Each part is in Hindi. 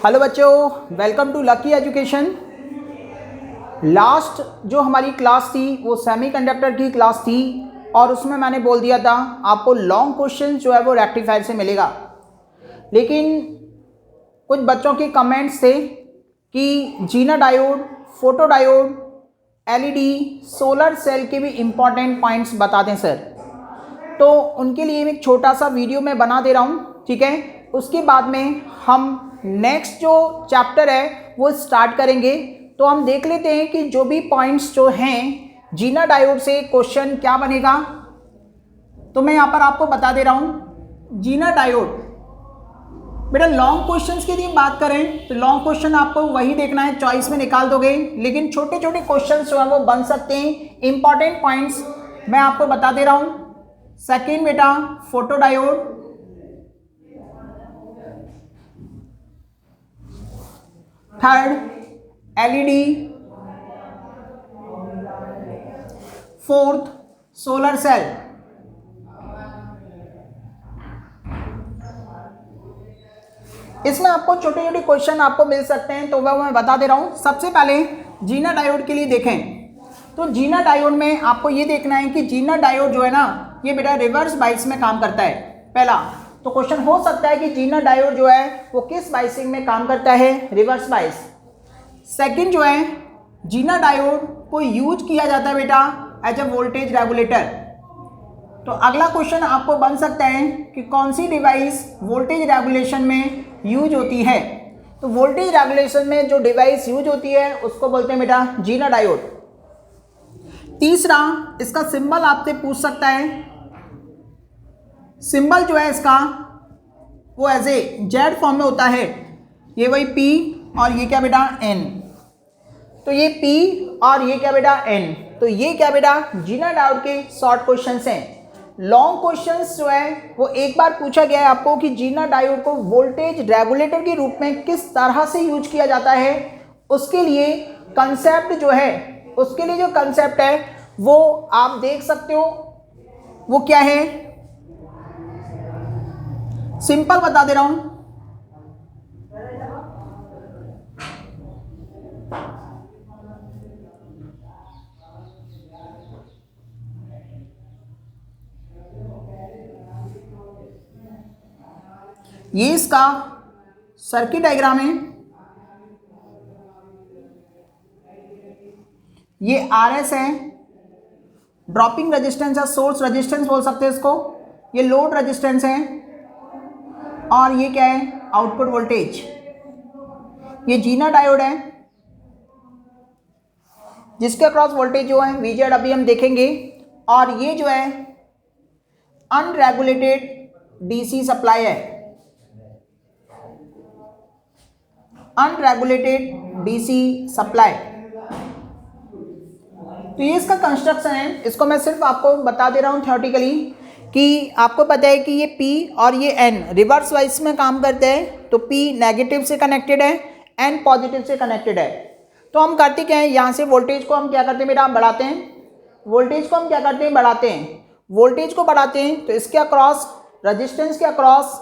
हेलो बच्चों, welcome to Lucky Education. Last जो हमारी क्लास थी वो सेमीकंडक्टर की क्लास थी और उसमें मैंने बोल दिया था आपको लॉन्ग क्वेश्चन जो है वो रेक्टिफायर से मिलेगा। लेकिन कुछ बच्चों के कमेंट्स थे कि zener diode, photo diode, LED, solar cell के भी इम्पॉर्टेंट पॉइंट्स बता दें सर। तो उनके लिए एक छोटा सा वीडियो मैं बना दे रहा हूँ, ठीक है। उसके बाद में हम नेक्स्ट जो चैप्टर है वो स्टार्ट करेंगे। तो हम देख लेते हैं कि जो भी पॉइंट्स जो हैं जीना डायोड से क्वेश्चन क्या बनेगा। तो मैं यहाँ पर आपको बता दे रहा हूँ जीना डायोड। बेटा लॉन्ग क्वेश्चंस की यदि बात करें तो लॉन्ग क्वेश्चन आपको वही देखना है, चॉइस में निकाल दोगे। लेकिन छोटे छोटे क्वेश्चंस जो है वो बन सकते हैं। इंपॉर्टेंट पॉइंट्स मैं आपको बता दे रहा हूँ। सेकेंड बेटा photo diode, third LED, fourth solar cell. इसमें आपको छोटे छोटे क्वेश्चन आपको मिल सकते हैं, तो वह मैं बता दे रहा हूं। सबसे पहले जीना डायोड के लिए देखें तो जीना डायोड में आपको ये देखना है कि जीना डायोड जो है ना ये बेटा रिवर्स बाइस में काम करता है। पहला तो क्वेश्चन हो सकता है कि जीना डायोड जो है वो किस बाइसिंग में काम करता है, रिवर्स बाइस। सेकंड जो है जीना डायोड को यूज किया जाता है बेटा एज अ वोल्टेज रेगुलेटर। तो अगला क्वेश्चन आपको बन सकता है कि कौन सी डिवाइस वोल्टेज रेगुलेशन में यूज होती है। तो वोल्टेज रेगुलेशन में जो डिवाइस यूज होती है उसको बोलते हैं बेटा जीना डायोड। तीसरा इसका सिंबल आपसे पूछ सकता है। सिंबल जो है इसका वो एज ए जेड फॉर्म में होता है। ये वही पी और ये क्या बेटा एन। तो ये पी और ये क्या बेटा एन। तो ये क्या बेटा जीना डायोड के शॉर्ट क्वेश्चंस हैं। लॉन्ग क्वेश्चंस जो है वो एक बार पूछा गया है आपको कि जीना डायोड को वोल्टेज रेगुलेटर के रूप में किस तरह से यूज किया जाता है। उसके लिए कंसेप्ट जो है, उसके लिए जो कंसेप्ट है वो आप देख सकते हो। वो क्या है, सिंपल बता दे रहा हूं। ये इसका सर्किट डायग्राम है। ये आरएस है, ड्रॉपिंग रेजिस्टेंस है, सोर्स रेजिस्टेंस बोल सकते हैं इसको। ये लोड रेजिस्टेंस है और ये क्या है आउटपुट वोल्टेज। ये जीना डायोड है जिसके अक्रॉस वोल्टेज जो है वीजेड अभी हम देखेंगे। और ये जो है अनरेगुलेटेड डीसी सप्लाई है, अनरेगुलेटेड डीसी सप्लाई। तो ये इसका कंस्ट्रक्शन है। इसको मैं सिर्फ आपको बता दे रहा हूँ थ्योरेटिकली कि आपको पता है कि ये P और ये N रिवर्स वाइज में काम करते हैं। तो P नेगेटिव से कनेक्टेड है, N पॉजिटिव से कनेक्टेड है। तो हम करते क्या है, यहाँ से वोल्टेज को हम क्या करते हैं बेटा बढ़ाते हैं। वोल्टेज को हम क्या करते हैं बढ़ाते हैं। वोल्टेज को बढ़ाते हैं तो इसके अक्रॉस रजिस्टेंस के अक्रॉस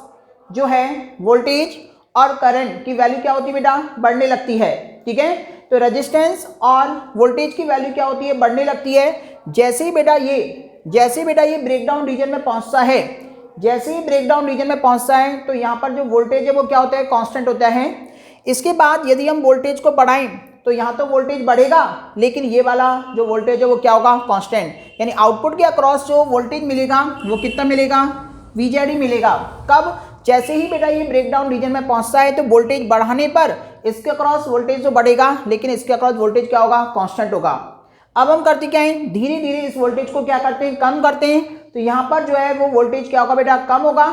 जो है वोल्टेज और करंट की वैल्यू क्या होती है बेटा बढ़ने लगती है, ठीक है। तो रेजिस्टेंस और वोल्टेज की वैल्यू क्या होती है बढ़ने लगती है। जैसे ही बेटा ये ब्रेकडाउन रीजन में पहुंचता है, जैसे ही ब्रेकडाउन रीजन में पहुंचता है तो यहाँ पर जो वोल्टेज है वो क्या होता है कांस्टेंट होता है। इसके बाद यदि हम वोल्टेज को बढ़ाएं तो यहाँ तो वोल्टेज बढ़ेगा लेकिन ये वाला जो वोल्टेज है वो क्या होगा कांस्टेंट। यानी आउटपुट के अक्रॉस जो वोल्टेज मिलेगा वो कितना मिलेगा वीजेड ही मिलेगा। कब, जैसे ही बेटा ये ब्रेकडाउन रीजन में पहुंचता है तो वोल्टेज बढ़ाने पर इसके अक्रॉस वोल्टेज तो बढ़ेगा लेकिन इसके अक्रॉस वोल्टेज क्या होगा कांस्टेंट होगा। अब हम करते क्या हैं धीरे धीरे इस वोल्टेज को क्या करते हैं कम करते हैं। तो यहाँ पर जो है वो वोल्टेज क्या होगा बेटा कम होगा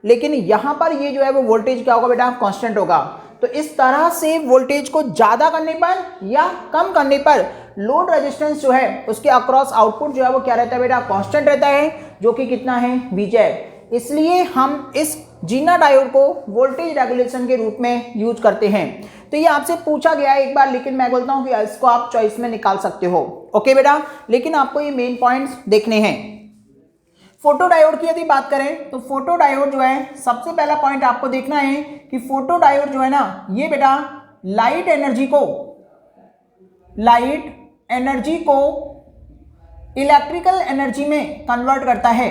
लेकिन यहाँ पर ये जो है वो वोल्टेज क्या होगा बेटा कांस्टेंट होगा। तो इस तरह से वोल्टेज को ज़्यादा करने पर या कम करने पर लोड रेजिस्टेंस जो है उसके अक्रॉस आउटपुट जो है वो क्या रहता है बेटा कांस्टेंट रहता है, जो कि कितना है वीजेड। इसलिए हम इस जीना डायोड को वोल्टेज रेगुलेशन के रूप में यूज करते हैं। तो ये आपसे पूछा गया है एक बार, लेकिन मैं बोलता हूँ कि इसको आप चॉइस में निकाल सकते हो। ओके बेटा, लेकिन आपको ये मेन पॉइंट्स देखने हैं। फोटो डायोड की यदि बात करें तो फोटो डायोड जो है, सबसे पहला पॉइंट आपको देखना है कि फोटो डायोड जो है ना, ये बेटा लाइट एनर्जी को इलेक्ट्रिकल एनर्जी में कन्वर्ट करता है।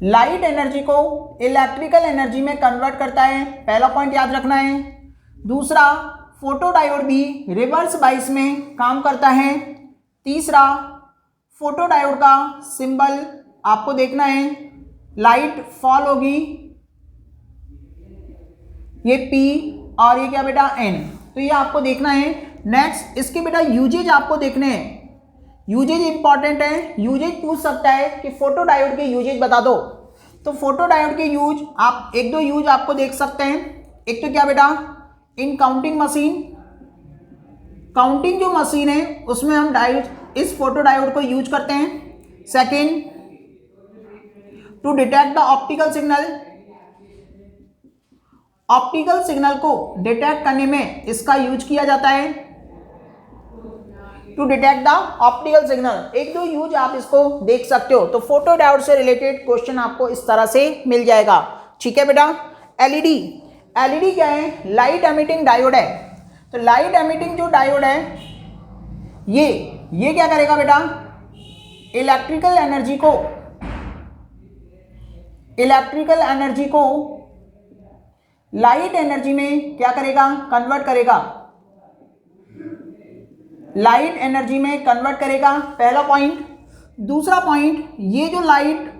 लाइट एनर्जी को इलेक्ट्रिकल एनर्जी में कन्वर्ट करता है, पहला पॉइंट याद रखना है। दूसरा, फोटो डायोड भी रिवर्स बाइस में काम करता है। तीसरा, फोटो डायोड का सिंबल आपको देखना है, लाइट फॉल होगी, ये P और ये क्या बेटा N, तो ये आपको देखना है। नेक्स्ट, इसके बेटा यूजेज आपको देखने हैं, यूजेज इंपॉर्टेंट है। यूजेज पूछ सकता है कि फोटो डायोड के यूजेज बता दो, तो फोटो डायोड के यूज आप एक दो यूज आपको देख सकते हैं। एक तो क्या बेटा, इन काउंटिंग मशीन, काउंटिंग जो मशीन है उसमें हम डायोड, इस फोटो डायोड को यूज करते हैं। Second, to detect the optical signal, optical signal को डिटेक्ट करने में इसका यूज किया जाता है, to detect the optical signal. एक दो यूज आप इसको देख सकते हो। तो फोटो डायोड से रिलेटेड क्वेश्चन आपको इस तरह से मिल जाएगा, ठीक है बेटा। एलईडी, एलईडी क्या है, लाइट एमिटिंग डायोड है। तो लाइट एमिटिंग जो डायोड है, ये क्या करेगा बेटा, इलेक्ट्रिकल एनर्जी को लाइट एनर्जी में क्या करेगा, कन्वर्ट करेगा, लाइट एनर्जी में कन्वर्ट करेगा, पहला पॉइंट। दूसरा पॉइंट, ये जो लाइट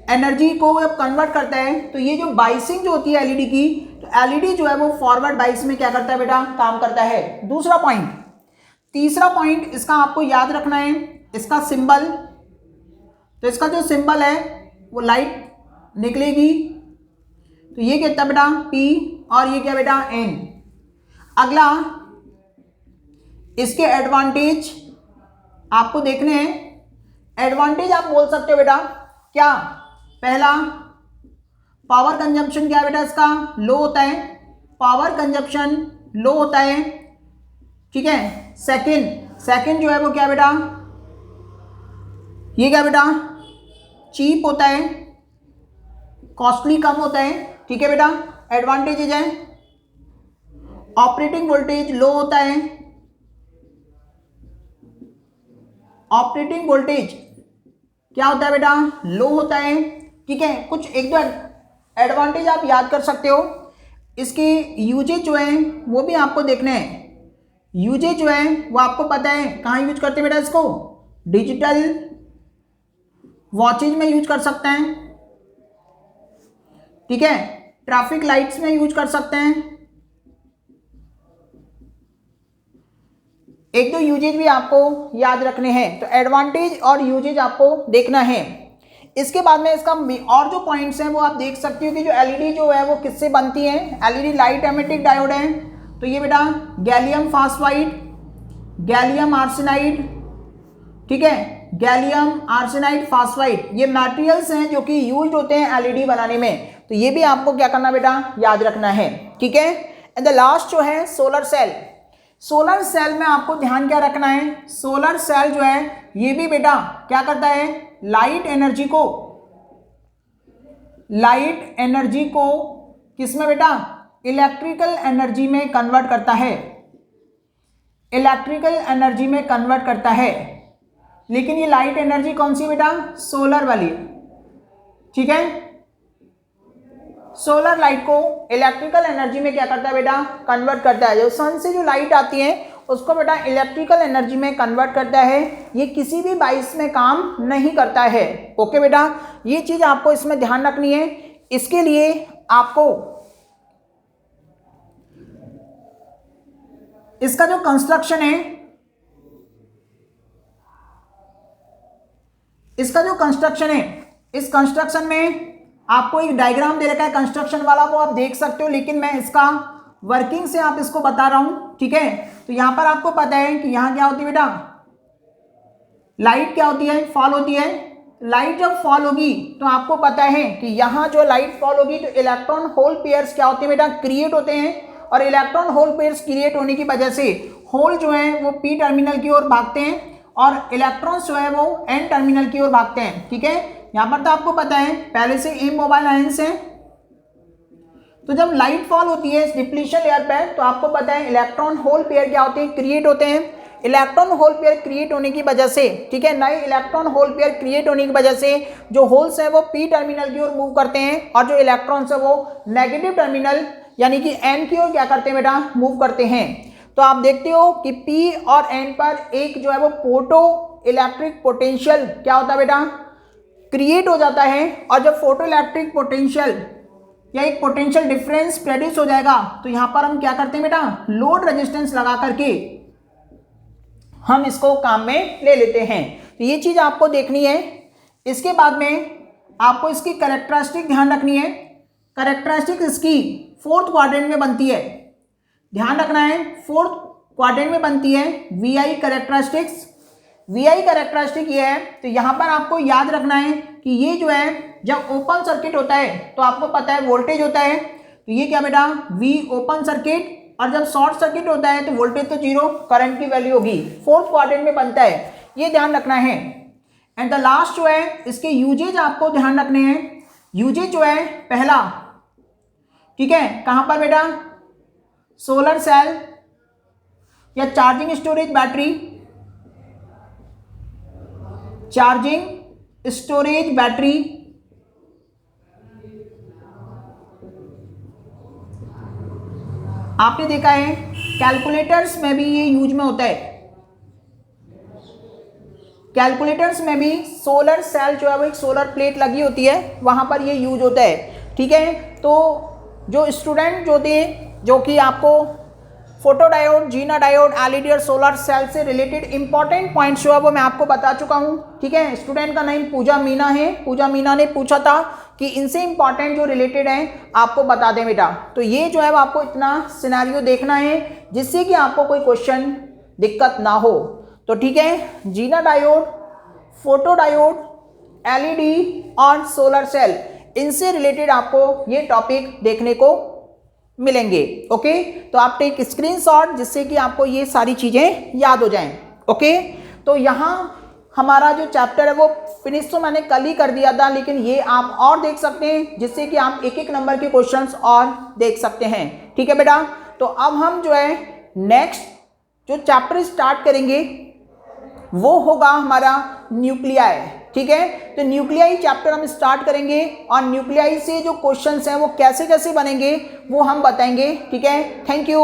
एनर्जी को जब कन्वर्ट करता है तो ये जो बाइसिंग जो होती है एलईडी की, तो एलईडी जो है वो फॉरवर्ड बाइस में क्या करता है बेटा, काम करता है, दूसरा पॉइंट। तीसरा पॉइंट इसका आपको याद रखना है, इसका सिंबल, तो इसका जो सिंबल है वो लाइट निकलेगी, तो ये कितना बेटा P और ये क्या बेटा N। अगला, इसके एडवांटेज आपको देखने हैं। एडवांटेज आप बोल सकते हो बेटा क्या, पहला, पावर कंजम्पशन क्या है बेटा, इसका लो होता है, पावर कंजम्पशन लो होता है, ठीक है। सेकंड जो है वो क्या बेटा, ये क्या बेटा, चीप होता है, कॉस्टली कम होता है, ठीक है बेटा, एडवांटेजेज है। ऑपरेटिंग वोल्टेज लो होता है, ऑपरेटिंग वोल्टेज क्या होता है बेटा, लो होता है, ठीक है। कुछ एक दो एडवांटेज आप याद कर सकते हो। इसके यूजेज जो है वो भी आपको देखने हैं। यूजेज जो है वो आपको पता है कहाँ यूज करते हैं बेटा, इसको डिजिटल वॉचेज में यूज कर सकते हैं, ठीक है, ट्रैफिक लाइट्स में यूज कर सकते हैं। एक दो यूजेज भी आपको याद रखने हैं, तो एडवांटेज और यूजेज आपको देखना है। इसके बाद में इसका और जो पॉइंट्स हैं वो आप देख सकते हो कि जो एलईडी जो है वो किससे बनती है। एलईडी लाइट एमिटिंग डायोड है, तो ये बेटा गैलियम फास्फाइड, गैलियम आर्सेनाइड, ठीक है, गैलियम आर्सेनाइड फास्फाइड, ये मटेरियल्स हैं जो कि यूज होते हैं एलईडी बनाने में, तो ये भी आपको क्या करना बेटा, याद रखना है, ठीक है। एंड द लास्ट जो है सोलर सेल। सोलर सेल में आपको ध्यान क्या रखना है, सोलर सेल जो है ये भी बेटा क्या करता है, लाइट एनर्जी को किसमें बेटा, इलेक्ट्रिकल एनर्जी में कन्वर्ट करता है, इलेक्ट्रिकल एनर्जी में कन्वर्ट करता है। लेकिन ये लाइट एनर्जी कौन सी बेटा, सोलर वाली, ठीक है। सोलर लाइट को इलेक्ट्रिकल एनर्जी में क्या करता है बेटा, कन्वर्ट करता है। जो सन से जो लाइट आती है उसको बेटा इलेक्ट्रिकल एनर्जी में कन्वर्ट करता है। ये किसी भी बाइस में काम नहीं करता है, ओके बेटा, ये चीज आपको इसमें ध्यान रखनी है। इसके लिए आपको इसका जो कंस्ट्रक्शन है, इसका जो कंस्ट्रक्शन है, इस कंस्ट्रक्शन में आपको एक डायग्राम दे रखा है कंस्ट्रक्शन वाला, वो आप देख सकते हो, लेकिन मैं इसका वर्किंग से आप इसको बता रहा हूं, ठीक है। तो यहां पर आपको पता है कि यहां क्या होती है बेटा, लाइट क्या होती है, फॉल होती है। लाइट जब फॉल होगी तो आपको पता है कि यहां जो लाइट फॉल होगी तो इलेक्ट्रॉन होल पेयर्स क्या होते हैं बेटा, क्रिएट होते हैं, और इलेक्ट्रॉन होल पेयर्स क्रिएट होने की वजह से होल जो है वो पी टर्मिनल की ओर भागते हैं, और इलेक्ट्रॉन्स जो है वो एन टर्मिनल की ओर भागते हैं। ठीक है, यहाँ पर तो आपको पता है पहले से इमोबाइल आयंस है, तो जब लाइट फॉल होती है डिप्लीशन लेयर पर तो आपको पता है इलेक्ट्रॉन होल पेयर क्या होते हैं, क्रिएट होते हैं। इलेक्ट्रॉन होल पेयर क्रिएट होने की वजह से, ठीक है, नए इलेक्ट्रॉन होल पेयर क्रिएट होने की वजह से जो होल्स हैं वो पी टर्मिनल की ओर मूव करते हैं और जो इलेक्ट्रॉन्स है वो नेगेटिव टर्मिनल यानी कि एन की ओर क्या करते हैं बेटा, मूव करते हैं। तो आप देखते हो कि पी और एन पर एक जो है वो फोटो इलेक्ट्रिक पोटेंशियल क्या होता है बेटा, क्रिएट हो जाता है। और जब फोटो इलेक्ट्रिक पोटेंशियल या एक पोटेंशियल डिफरेंस प्रोड्यूस हो जाएगा तो यहाँ पर हम क्या करते हैं बेटा, लोड रेजिस्टेंस लगा करके हम इसको काम में ले लेते हैं। तो ये चीज़ आपको देखनी है। इसके बाद में आपको इसकी कैरेक्टरिस्टिक ध्यान रखनी है। कैरेक्टरिस्टिक इसकी फोर्थ क्वाड्रेंट में बनती है, ध्यान रखना है, फोर्थ क्वाड्रेंट में बनती है V I characteristics. V I characteristic ये है, तो यहाँ पर आपको याद रखना है कि ये जो है जब ओपन सर्किट होता है तो आपको पता है वोल्टेज होता है, तो ये क्या बेटा, वी ओपन सर्किट। और जब शॉर्ट सर्किट होता है तो वोल्टेज तो जीरो, करंट की वैल्यू होगी, फोर्थ क्वाड्रेंट में बनता है, ये ध्यान रखना है। एंड द लास्ट जो है इसके यूजेज आपको ध्यान रखने हैं। यूजेज जो है पहला, ठीक है, कहाँ पर बेटा, सोलर सेल या charging storage battery, charging storage battery, आपने देखा है कैलकुलेटर्स में भी ये यूज में होता है। कैलकुलेटर्स में भी सोलर सेल जो है वो एक सोलर प्लेट लगी होती है, वहां पर ये यूज होता है। ठीक है, तो जो स्टूडेंट जो थे जो कि आपको photo diode, Zener diode, LED और सोलर सेल से रिलेटेड इंपॉर्टेंट पॉइंट्स जो है वो मैं आपको बता चुका हूँ। ठीक है, स्टूडेंट का नेम पूजा मीना है। पूजा मीना ने पूछा था कि इनसे इंपॉर्टेंट जो रिलेटेड हैं आपको बता दें बेटा। तो ये जो है वो आपको इतना सिनेरियो देखना है जिससे कि आपको कोई क्वेश्चन दिक्कत ना हो। तो ठीक है, जीना डायोड, फोटो डायोड, एलईडी और सोलर सेल, इनसे रिलेटेड आपको ये टॉपिक देखने को मिलेंगे। ओके, तो आप टेक स्क्रीनशॉट जिससे कि आपको ये सारी चीज़ें याद हो जाएं। ओके, तो यहाँ हमारा जो चैप्टर है वो फिनिश तो मैंने कल ही कर दिया था, लेकिन ये आप और देख सकते हैं जिससे कि आप एक एक नंबर के क्वेश्चंस और देख सकते हैं। ठीक है बेटा, तो अब हम जो है नेक्स्ट जो चैप्टर स्टार्ट करेंगे वो होगा हमारा न्यूक्लियाई। ठीक है, तो न्यूक्लियाई चैप्टर हम स्टार्ट करेंगे और न्यूक्लियाई से जो क्वेश्चंस हैं वो कैसे कैसे बनेंगे वो हम बताएंगे। ठीक है, थैंक यू।